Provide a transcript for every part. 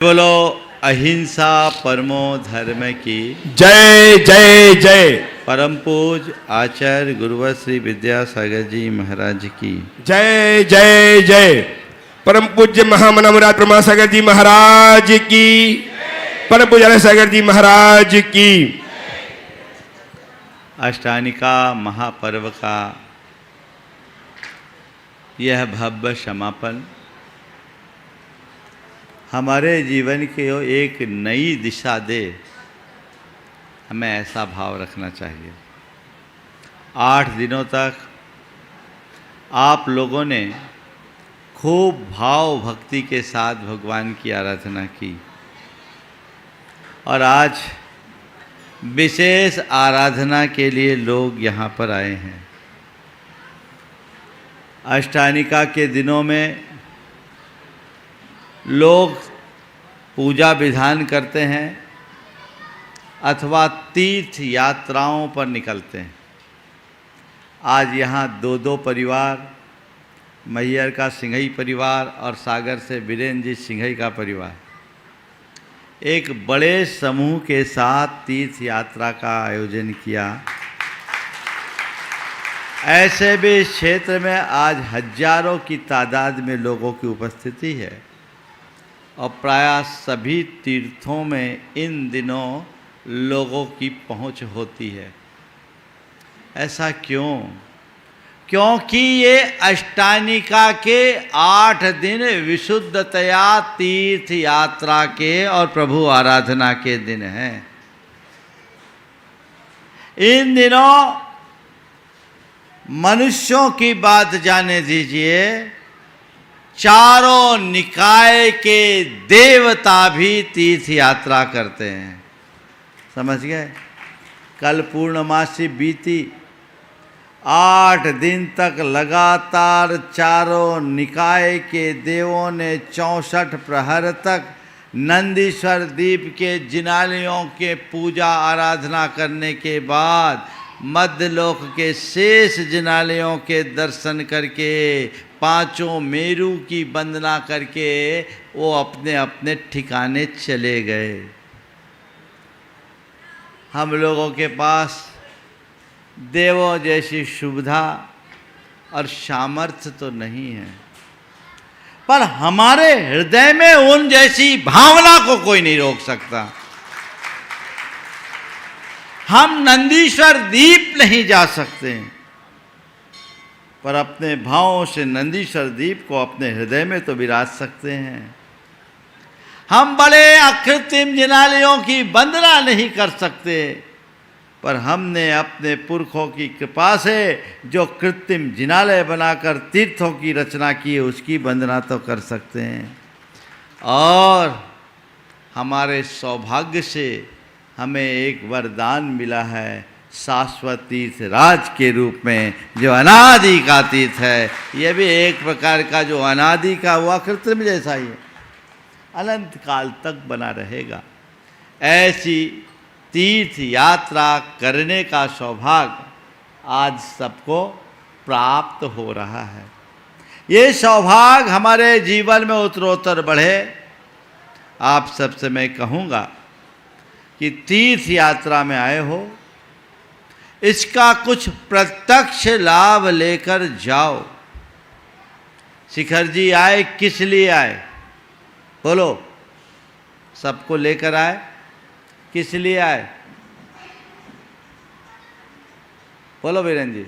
बोलो अहिंसा परमो धर्म की जय जय जय। परम पूज आचार्य गुरुवर श्री विद्यासागर जी महाराज की जय जय जय। परम पूज्य महामना मुराद ब्रह्मा सागर जी महाराज की, परम पूज्य सागर जी महाराज की। अष्टानिका महापर्व का यह भव्य समापन हमारे जीवन की ओर एक नई दिशा दे, हमें ऐसा भाव रखना चाहिए। 8 दिनों तक आप लोगों ने खूब भाव भक्ति के साथ भगवान की आराधना की और आज विशेष आराधना के लिए लोग यहाँ पर आए हैं। अष्टानिका के दिनों में लोग पूजा विधान करते हैं अथवा तीर्थ यात्राओं पर निकलते हैं। आज यहाँ दो परिवार, मैहर का सिंघई परिवार और सागर से वीरेंद्र जी सिंघई का परिवार एक बड़े समूह के साथ तीर्थ यात्रा का आयोजन किया। ऐसे भी इस क्षेत्र में आज हजारों की तादाद में लोगों की उपस्थिति है और प्रायः सभी तीर्थों में इन दिनों लोगों की पहुंच होती है। ऐसा क्यों? क्योंकि ये अष्टानिका के 8 दिन विशुद्धतया तीर्थ यात्रा के और प्रभु आराधना के दिन हैं। इन दिनों मनुष्यों की बात जाने दीजिए, चारों निकाय के देवता भी तीर्थ यात्रा करते हैं। समझ गए? कल पूर्णमासी बीती, 8 दिन तक लगातार चारों निकाय के देवों ने 64 प्रहर तक नंदीश्वर द्वीप के जिनालयों के पूजा आराधना करने के बाद मध्यलोक के शेष जिनालयों के दर्शन करके, 5 मेरु की वंदना करके वो अपने अपने ठिकाने चले गए। हम लोगों के पास देवों जैसी सुविधा और सामर्थ्य तो नहीं है, पर हमारे हृदय में उन जैसी भावना को कोई नहीं रोक सकता। हम नंदीश्वर द्वीप नहीं जा सकते, पर अपने भावों से नंदीश्वर द्वीप को अपने हृदय में तो विराज सकते हैं। हम बड़े अकृत्रिम जिनालयों की वंदना नहीं कर सकते, पर हमने अपने पुरखों की कृपा से जो कृत्रिम जिनालय बनाकर तीर्थों की रचना की है उसकी वंदना तो कर सकते हैं। और हमारे सौभाग्य से हमें एक वरदान मिला है शाश्वत तीर्थ राज के रूप में, जो अनादि का तीर्थ है। यह भी एक प्रकार का जो अनादि का हुआ कृत्रिम जैसा ही है, अनंत काल तक बना रहेगा। ऐसी तीर्थ यात्रा करने का सौभाग्य आज सबको प्राप्त हो रहा है। ये सौभाग्य हमारे जीवन में उत्तरोत्तर बढ़े। आप सबसे मैं कहूँगा कि तीर्थ यात्रा में आए हो, इसका कुछ प्रत्यक्ष लाभ लेकर जाओ। शिखर जी आए, किस लिए आए? बोलो। सबको लेकर आए, किस लिए आए? बोलो वीरेंद्र जी।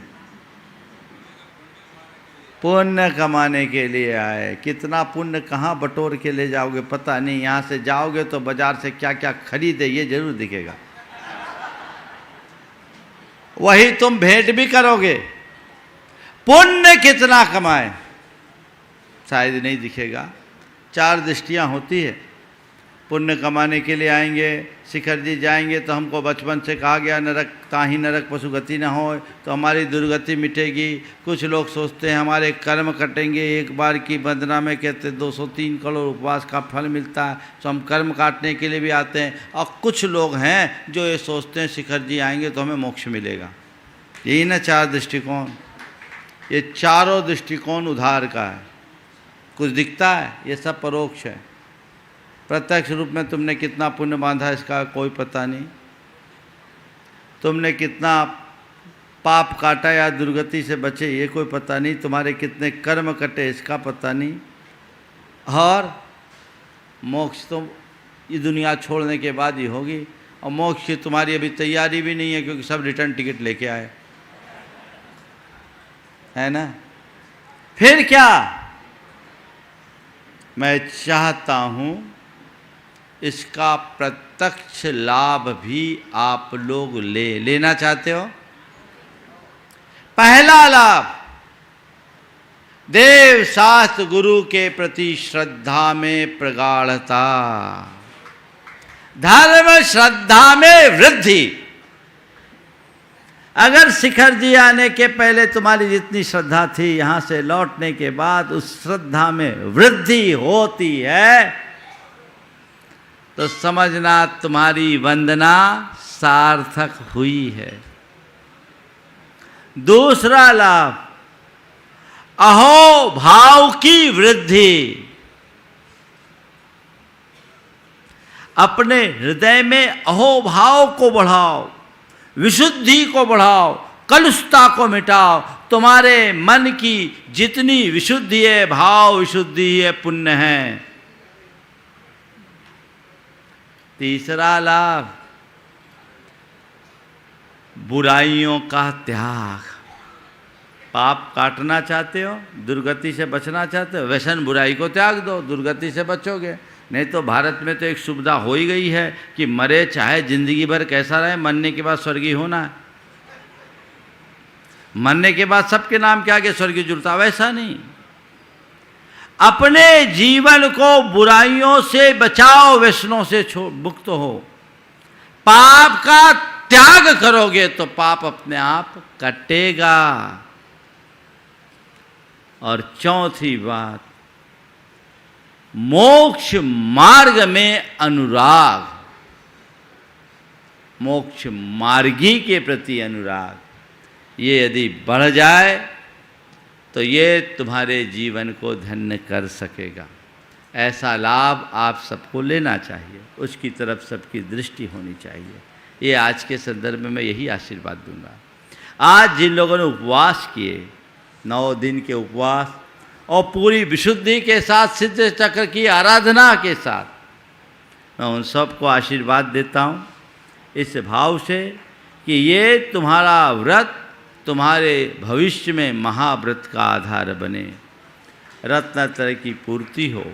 पुण्य कमाने के लिए आए। कितना पुण्य कहाँ बटोर के ले जाओगे पता नहीं। यहाँ से जाओगे तो बाजार से क्या क्या खरीदे ये जरूर दिखेगा, वही तुम भेंट भी करोगे। पुण्य कितना कमाए शायद नहीं दिखेगा। 4 दृष्टियाँ होती है। पुण्य कमाने के लिए आएंगे, शिखर जी जाएंगे तो हमको बचपन से कहा गया नरक ताहि नरक पशु गति न हो, तो हमारी दुर्गति मिटेगी। कुछ लोग सोचते हैं हमारे कर्म कटेंगे, एक बार की वंदना में कहते 203 करोड़ उपवास का फल मिलता है, तो हम कर्म काटने के लिए भी आते हैं। और कुछ लोग हैं जो ये सोचते हैं शिखर जी आएंगे तो हमें मोक्ष मिलेगा। यही ना 4 दृष्टिकोण। ये चारों दृष्टिकोण उधार का है। कुछ दिखता है, ये सब परोक्ष है। प्रत्यक्ष रूप में तुमने कितना पुण्य बांधा इसका कोई पता नहीं, तुमने कितना पाप काटा या दुर्गति से बचे ये कोई पता नहीं, तुम्हारे कितने कर्म कटे इसका पता नहीं, और मोक्ष तो ये दुनिया छोड़ने के बाद ही होगी, और मोक्ष की तुम्हारी अभी तैयारी भी नहीं है क्योंकि सब रिटर्न टिकट लेके आए, है ना। फिर क्या, मैं चाहता हूँ इसका प्रत्यक्ष लाभ भी आप लोग लेना चाहते हो। पहला लाभ, देव शास्त्र गुरु के प्रति श्रद्धा में प्रगाढ़ता, धर्म श्रद्धा में वृद्धि। अगर शिखर जी आने के पहले तुम्हारी जितनी श्रद्धा थी, यहां से लौटने के बाद उस श्रद्धा में वृद्धि होती है तो समझना तुम्हारी वंदना सार्थक हुई है। दूसरा लाभ, अहो भाव की वृद्धि। अपने हृदय में अहो भाव को बढ़ाओ, विशुद्धि को बढ़ाओ, कलुषता को मिटाओ। तुम्हारे मन की जितनी विशुद्धि है, भाव विशुद्धि है, पुण्य है। तीसरा लाभ, बुराइयों का त्याग। पाप काटना चाहते हो, दुर्गति से बचना चाहते हो, व्यसन बुराई को त्याग दो, दुर्गति से बचोगे। नहीं तो भारत में तो एक सुविधा हो ही गई है कि मरे चाहे जिंदगी भर कैसा रहे, मरने के बाद स्वर्गीय होना है। मरने के बाद सबके नाम के आगे स्वर्गीय जुड़ता, वैसा नहीं। अपने जीवन को बुराइयों से बचाओ, व्यसनों से मुक्त हो। पाप का त्याग करोगे तो पाप अपने आप कटेगा। और चौथी बात, मोक्ष मार्ग में अनुराग, मोक्ष मार्गी के प्रति अनुराग। ये यदि बढ़ जाए तो ये तुम्हारे जीवन को धन्य कर सकेगा। ऐसा लाभ आप सबको लेना चाहिए, उसकी तरफ सबकी दृष्टि होनी चाहिए। ये आज के संदर्भ में मैं यही आशीर्वाद दूंगा। आज जिन लोगों ने उपवास किए, 9 दिन के उपवास और पूरी विशुद्धि के साथ सिद्ध चक्र की आराधना के साथ, मैं उन सबको आशीर्वाद देता हूँ इस भाव से कि ये तुम्हारा व्रत तुम्हारे भविष्य में महाव्रत का आधार बने, रत्नत्रय की पूर्ति हो।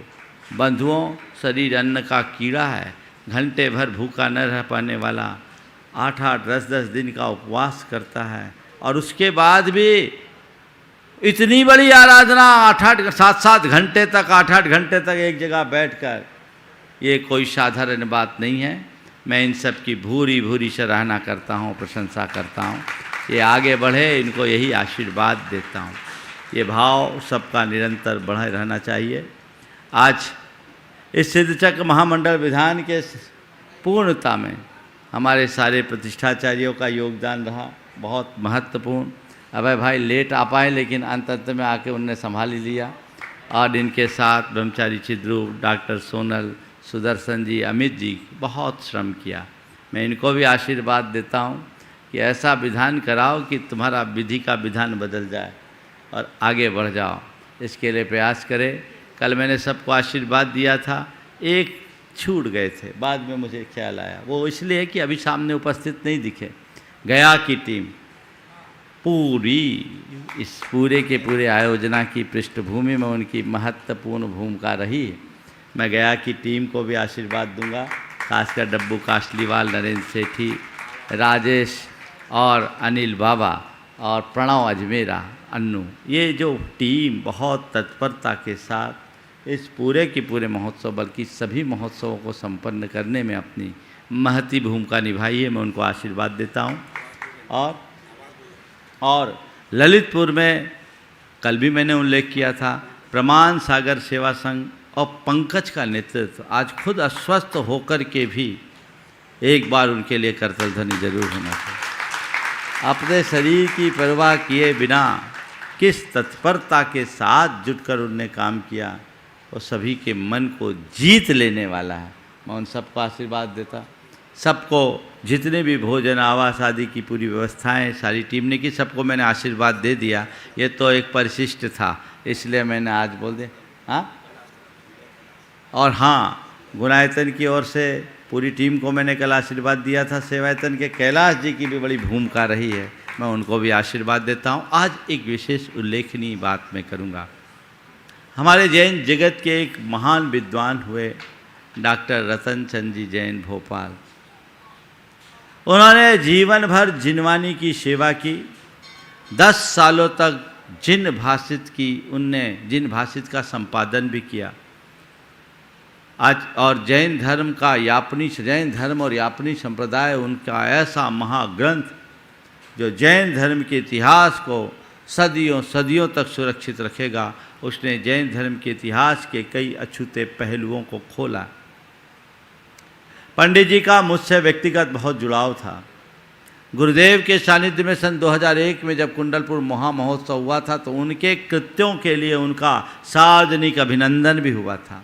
बंधुओं, शरीर अन्न का कीड़ा है, घंटे भर भूखा न रह पाने वाला 8-8, 10-10 दिन का उपवास करता है, और उसके बाद भी इतनी बड़ी आराधना 8-8, 7-7 घंटे तक, 8-8 घंटे तक एक जगह बैठकर, ये कोई साधारण बात नहीं है। मैं इन सब की भूरी भूरी सराहना करता हूँ, प्रशंसा करता हूँ। ये आगे बढ़े, इनको यही आशीर्वाद देता हूँ। ये भाव सबका निरंतर बढ़े रहना चाहिए। आज इस सिद्धचक्र महामंडल विधान के पूर्णता में हमारे सारे प्रतिष्ठाचार्यों का योगदान रहा, बहुत महत्वपूर्ण। अभय भाई लेट आ पाए, लेकिन अंत में आके उनने संभाल ही लिया। और इनके साथ ब्रह्मचारी चिद्रूप, डॉक्टर सोनल, सुदर्शन जी, अमित जी, बहुत श्रम किया। मैं इनको भी आशीर्वाद देता हूँ कि ऐसा विधान कराओ कि तुम्हारा विधि का विधान बदल जाए और आगे बढ़ जाओ। इसके लिए प्रयास करें। कल मैंने सबको आशीर्वाद दिया था, एक छूट गए थे, बाद में मुझे ख्याल आया। वो इसलिए कि अभी सामने उपस्थित नहीं दिखे। गया की टीम पूरी इस पूरे के पूरे आयोजना की पृष्ठभूमि में उनकी महत्वपूर्ण भूमिका रही। मैं गया की टीम को भी आशीर्वाद दूंगा, खासकर डब्बू काशलीवाल, नरेंद्र सेठी, राजेश और अनिल बाबा और प्रणव अजमेरा, अन्नू, ये जो टीम बहुत तत्परता के साथ इस पूरे के पूरे महोत्सव, बल्कि सभी महोत्सवों को संपन्न करने में अपनी महती भूमिका निभाई है। मैं उनको आशीर्वाद देता हूँ। और ललितपुर में कल भी मैंने उल्लेख किया था, प्रमाण सागर सेवा संघ और पंकज का नेतृत्व, आज खुद अस्वस्थ होकर के भी एक बार उनके लिए करतल ध्वनि जरूर होना चाहिए। अपने शरीर की परवाह किए बिना किस तत्परता के साथ जुटकर उनने काम किया, वो सभी के मन को जीत लेने वाला है। मैं उन सबको आशीर्वाद देता, सबको जितने भी भोजन आवास आदि की पूरी व्यवस्थाएं सारी टीम ने की, सबको मैंने आशीर्वाद दे दिया। ये तो एक परिशिष्ट था, इसलिए मैंने आज बोल दिया। हाँ, और हाँ, गुणायतन की ओर से पूरी टीम को मैंने कल आशीर्वाद दिया था। सेवायतन के कैलाश जी की भी बड़ी भूमिका रही है, मैं उनको भी आशीर्वाद देता हूँ। आज एक विशेष उल्लेखनीय बात मैं करूँगा। हमारे जैन जगत के एक महान विद्वान हुए डॉक्टर रतन चंद जी जैन भोपाल। उन्होंने जीवन भर जिनवानी की सेवा की। 10 सालों तक जिन भाषित की उनने जिन भाषित का संपादन भी किया। आज और जैन धर्म का जैन धर्म और यापनी संप्रदाय उनका ऐसा महाग्रंथ जो जैन धर्म के इतिहास को सदियों सदियों तक सुरक्षित रखेगा। उसने जैन धर्म के इतिहास के कई अछूते पहलुओं को खोला। पंडित जी का मुझसे व्यक्तिगत बहुत जुड़ाव था। गुरुदेव के सानिध्य में सन 2001 में जब कुंडलपुर महामहोत्सव हुआ था तो उनके कृत्यों के लिए उनका सार्वजनिक अभिनंदन भी हुआ था।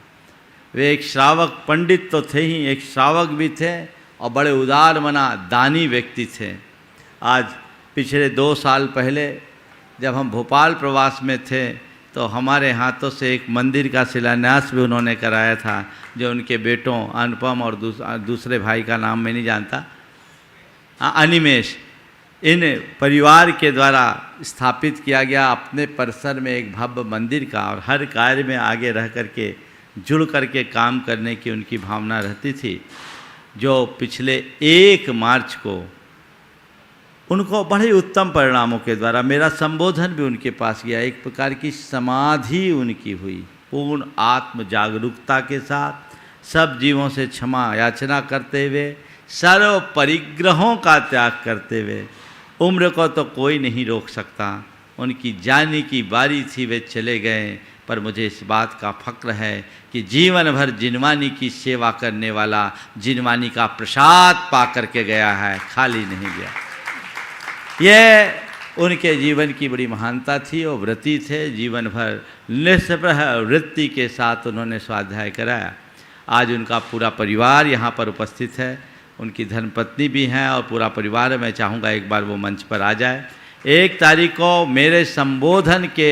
वे एक श्रावक पंडित तो थे ही, एक श्रावक भी थे और बड़े उदार मना दानी व्यक्ति थे। आज पिछले 2 साल पहले जब हम भोपाल प्रवास में थे तो हमारे हाथों से एक मंदिर का शिलान्यास भी उन्होंने कराया था, जो उनके बेटों अनुपम और दूसरे भाई का नाम मैं नहीं जानता, अनिमेश, इन परिवार के द्वारा स्थापित किया गया अपने परिसर में एक भव्य मंदिर का। और हर कार्य में आगे रह करके जुड़ करके काम करने की उनकी भावना रहती थी, जो पिछले 1 मार्च को उनको बड़े उत्तम परिणामों के द्वारा मेरा संबोधन भी उनके पास गया। एक प्रकार की समाधि उनकी हुई, पूर्ण आत्म जागरूकता के साथ, सब जीवों से क्षमा याचना करते हुए, सर्व परिग्रहों का त्याग करते हुए। उम्र को तो कोई नहीं रोक सकता, उनकी जाने की बारी थी, वे चले गए। पर मुझे इस बात का फक्र है कि जीवन भर जिनवानी की सेवा करने वाला जिनवानी का प्रसाद पा करके गया है, खाली नहीं गया। ये उनके जीवन की बड़ी महानता थी। वो व्रती थे, जीवन भर निष्प्रह वृत्ति के साथ उन्होंने स्वाध्याय कराया। आज उनका पूरा परिवार यहाँ पर उपस्थित है, उनकी धर्मपत्नी भी हैं और पूरा परिवार। मैं चाहूँगा एक बार वो मंच पर आ जाए। 1 तारीख को मेरे संबोधन के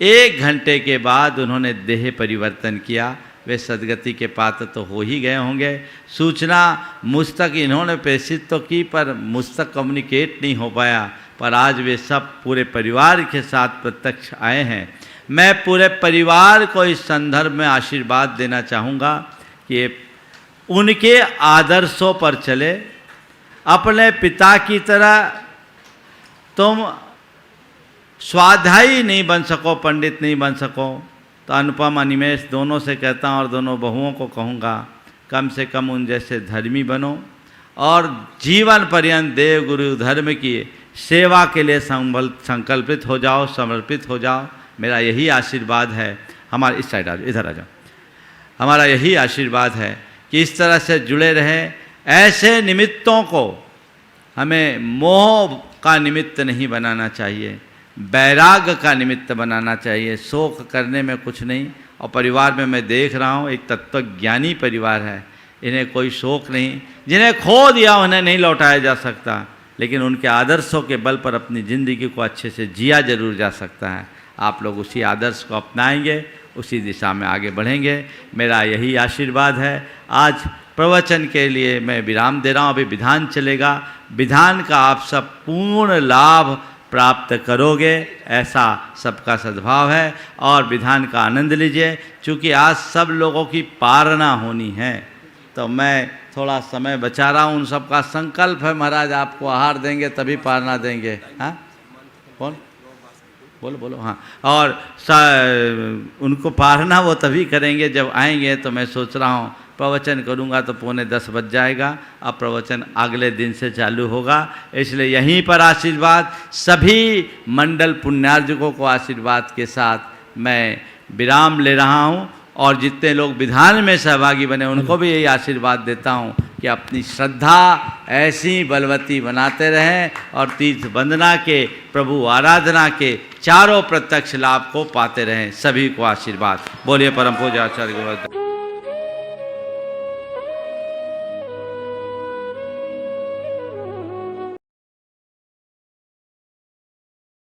1 घंटे के बाद उन्होंने देह परिवर्तन किया। वे सदगति के पात्र तो हो ही गए होंगे। सूचना मुझ तक इन्होंने प्रेषित तो की, पर मुझ तक कम्युनिकेट नहीं हो पाया। पर आज वे सब पूरे परिवार के साथ प्रत्यक्ष आए हैं। मैं पूरे परिवार को इस संदर्भ में आशीर्वाद देना चाहूँगा कि उनके आदर्शों पर चले। अपने पिता की तरह तुम स्वाध्यायी नहीं बन सको, पंडित नहीं बन सको, तो अनुपम अनिमेश दोनों से कहता हूँ और दोनों बहुओं को कहूँगा, कम से कम उन जैसे धर्मी बनो और जीवन पर्यंत देव गुरु धर्म की सेवा के लिए संकल्पित हो जाओ, समर्पित हो जाओ। मेरा यही आशीर्वाद है। हमारे इस साइड आ जाओ, इधर आ जाओ। हमारा यही आशीर्वाद है कि इस तरह से जुड़े रहें। ऐसे निमित्तों को हमें मोह का निमित्त नहीं बनाना चाहिए, वैराग्य का निमित्त बनाना चाहिए। शोक करने में कुछ नहीं। और परिवार में मैं देख रहा हूँ एक तत्वज्ञानी परिवार है, इन्हें कोई शोक नहीं। जिन्हें खो दिया उन्हें नहीं लौटाया जा सकता, लेकिन उनके आदर्शों के बल पर अपनी ज़िंदगी को अच्छे से जिया जरूर जा सकता है। आप लोग उसी आदर्श को अपनाएंगे, उसी दिशा में आगे बढ़ेंगे। मेरा यही आशीर्वाद है। आज प्रवचन के लिए मैं विराम दे रहा हूँ। अभी विधान चलेगा, विधान का आप सब पूर्ण लाभ प्राप्त करोगे, ऐसा सबका सद्भाव है। और विधान का आनंद लीजिए। चूँकि आज सब लोगों की पारना होनी है तो मैं थोड़ा समय बचा रहा हूँ। उन सबका संकल्प है महाराज आपको आहार देंगे तभी पारना देंगे। हाँ, कौन? बोलो बोलो। हाँ, और उनको पारना वो तभी करेंगे जब आएंगे। तो मैं सोच रहा हूँ प्रवचन करूँगा तो 9:45 बज जाएगा। अब प्रवचन अगले दिन से चालू होगा, इसलिए यहीं पर आशीर्वाद सभी मंडल पुण्यार्जकों को आशीर्वाद के साथ मैं विराम ले रहा हूँ। और जितने लोग विधान में सहभागी बने उनको भी यही आशीर्वाद देता हूँ कि अपनी श्रद्धा ऐसी बलवती बनाते रहें और तीर्थ वंदना के, प्रभु आराधना के चारों प्रत्यक्ष लाभ को पाते रहें। सभी को आशीर्वाद। बोलिए परम पूज्य आचार्य गुरुदेव।